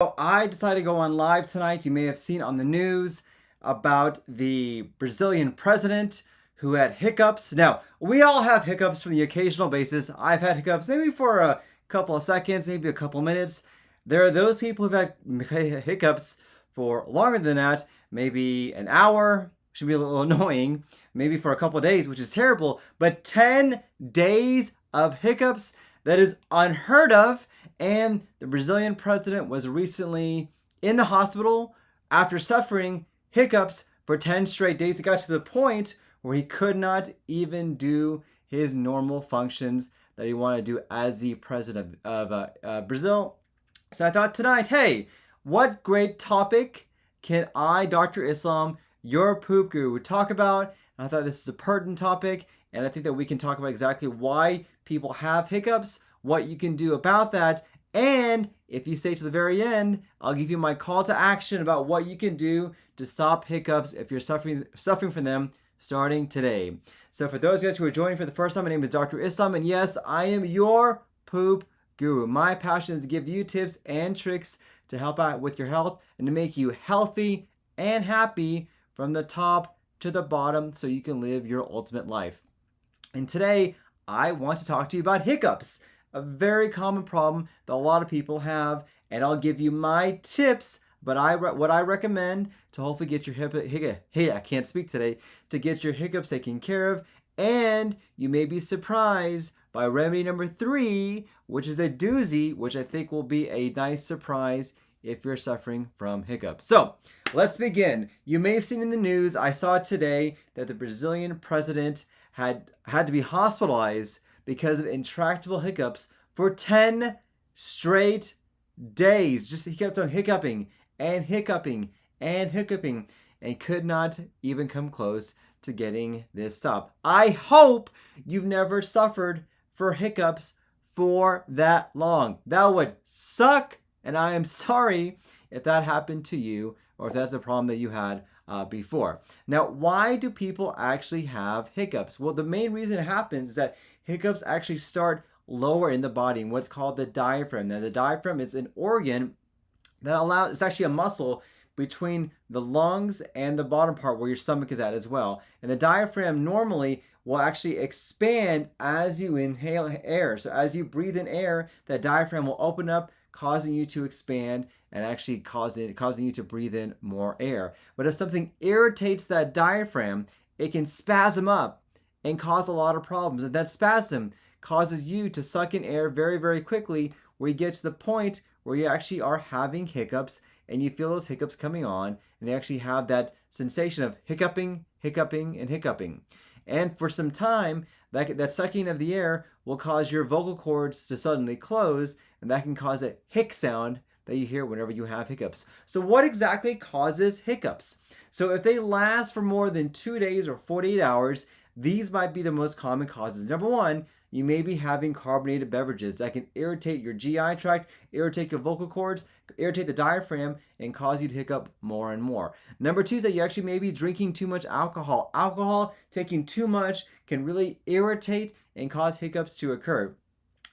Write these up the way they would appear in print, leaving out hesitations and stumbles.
So I decided to go on live tonight. You may have seen on the news about the Brazilian president who had hiccups. Now, we all have hiccups from the occasional basis. I've had hiccups maybe for a couple of seconds, maybe a couple minutes. There are those people who've had hiccups for longer than that, maybe an hour, should be a little annoying, maybe for a couple of days, which is terrible, but 10 days of hiccups, that is unheard of. And the Brazilian president was recently in the hospital after suffering hiccups for 10 straight days. It got to the point where he could not even do his normal functions that he wanted to do as the president of Brazil. So I thought tonight, hey, what great topic can I, Dr. Islam, your poop guru, talk about? And I thought this is a pertinent topic, and I think that we can talk about exactly why people have hiccups, what you can do about that, and if you stay to the very end, I'll give you my call to action about what you can do to stop hiccups if you're suffering from them starting today. So for those guys who are joining for the first time, my name is Dr. Islam, and yes, I am your poop guru. My passion is to give you tips and tricks to help out with your health and to make you healthy and happy from the top to the bottom so you can live your ultimate life. And today, I want to talk to you about hiccups, a very common problem that a lot of people have, and I'll give you my tips, but what I recommend to hopefully get your to get your hiccups taken care of, and you may be surprised by remedy number 3, which is a doozy, which I think will be a nice surprise if you're suffering from hiccups. So let's begin. You may have seen in the news, I saw today that the Brazilian president had to be hospitalized because of intractable hiccups for 10 straight days. Just he kept on hiccuping and hiccuping and hiccuping and could not even come close to getting this stopped. I hope you've never suffered for hiccups for that long. That would suck, and I am sorry if that happened to you or if that's a problem that you had before. Now, why do people actually have hiccups? Well, the main reason it happens is that hiccups actually start lower in the body in what's called the diaphragm. Now, the diaphragm is an organ that it's actually a muscle between the lungs and the bottom part where your stomach is at as well. And the diaphragm normally will actually expand as you inhale air. So as you breathe in air, that diaphragm will open up, causing you to expand and actually causing you to breathe in more air. But if something irritates that diaphragm, it can spasm up and cause a lot of problems. And that spasm causes you to suck in air very, very quickly, where you get to the point where you actually are having hiccups and you feel those hiccups coming on, and you actually have that sensation of hiccuping, hiccuping, and hiccuping. And for some time, that sucking of the air will cause your vocal cords to suddenly close, and that can cause a hic sound that you hear whenever you have hiccups. So what exactly causes hiccups? So if they last for more than 2 days or 48 hours, these might be the most common causes. Number 1, you may be having carbonated beverages that can irritate your GI tract, irritate your vocal cords, irritate the diaphragm, and cause you to hiccup more and more. Number 2 is that you actually may be drinking too much alcohol. Alcohol, taking too much, can really irritate and cause hiccups to occur.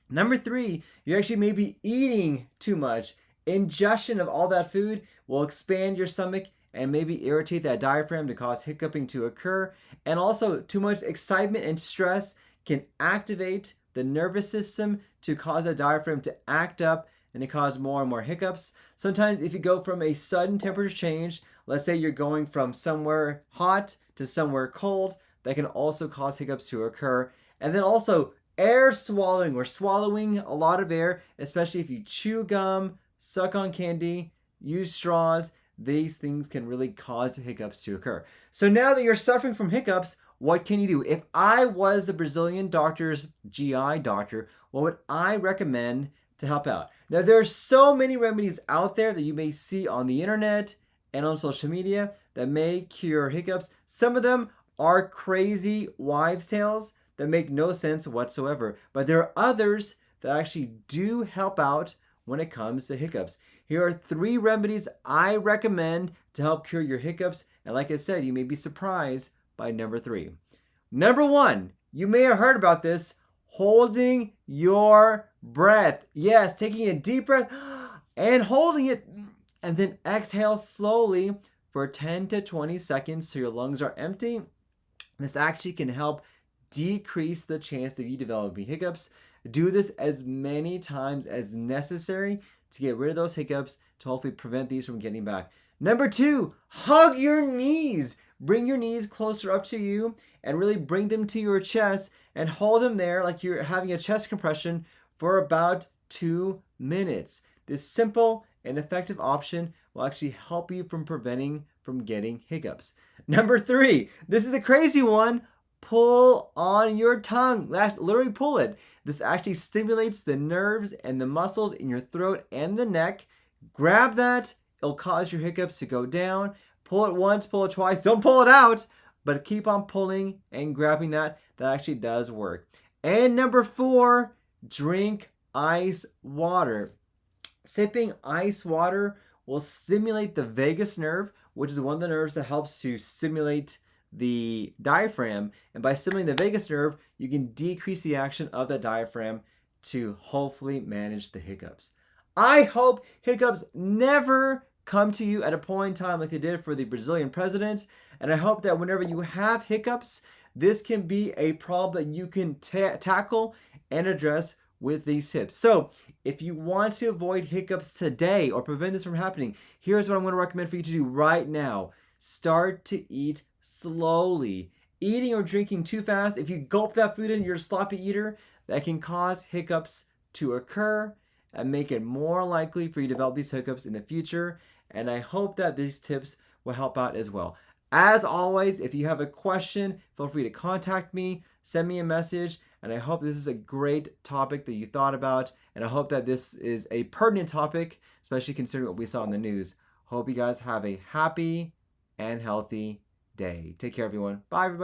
Number 3, you actually may be eating too much. Ingestion of all that food will expand your stomach and maybe irritate that diaphragm to cause hiccuping to occur. And also, too much excitement and stress can activate the nervous system to cause the diaphragm to act up and to cause more and more hiccups. Sometimes if you go from a sudden temperature change, let's say you're going from somewhere hot to somewhere cold, that can also cause hiccups to occur. And then also air swallowing, or swallowing a lot of air, especially if you chew gum, suck on candy, use straws, these things can really cause hiccups to occur. So now that you're suffering from hiccups, what can you do? If I was the Brazilian doctor's GI doctor, what would I recommend to help out? Now, there's so many remedies out there that you may see on the internet and on social media that may cure hiccups. Some of them are crazy wives' tales that make no sense whatsoever, but there are others that actually do help out when it comes to hiccups. Here are 3 remedies I recommend to help cure your hiccups, and like I said, you may be surprised by number 3. Number 1, you may have heard about this, holding your breath. Yes, taking a deep breath and holding it, and then exhale slowly for 10 to 20 seconds so your lungs are empty. This actually can help decrease the chance of you developing hiccups. Do this as many times as necessary to get rid of those hiccups, to hopefully prevent these from getting back. Number 2, hug your knees. Bring your knees closer up to you and really bring them to your chest and hold them there like you're having a chest compression for about 2 minutes. This simple and effective option will actually help you from preventing from getting hiccups. Number 3, this is the crazy one. Pull on your tongue. Literally pull it. This actually stimulates the nerves and the muscles in your throat and the neck. Grab that. It'll cause your hiccups to go down. Pull it once, pull it twice. Don't pull it out, but keep on pulling and grabbing that. That actually does work. And number 4, drink ice water. Sipping ice water will stimulate the vagus nerve, which is one of the nerves that helps to stimulate the diaphragm. And by stimulating the vagus nerve, you can decrease the action of the diaphragm to hopefully manage the hiccups. I hope hiccups never come to you at a point in time like they did for the Brazilian president. And I hope that whenever you have hiccups, this can be a problem that you can tackle and address with these tips. So if you want to avoid hiccups today or prevent this from happening, here's what I'm going to recommend for you to do right now. Start to eat slowly. Eating or drinking too fast, if you gulp that food in, you're a sloppy eater, that can cause hiccups to occur and make it more likely for you to develop these hiccups in the future. And I hope that these tips will help out as well. As always, if you have a question, feel free to contact me, send me a message, and I hope this is a great topic that you thought about, and I hope that this is a pertinent topic, especially considering what we saw in the news. Hope you guys have a happy and healthy day. Take care, everyone. Bye, everybody.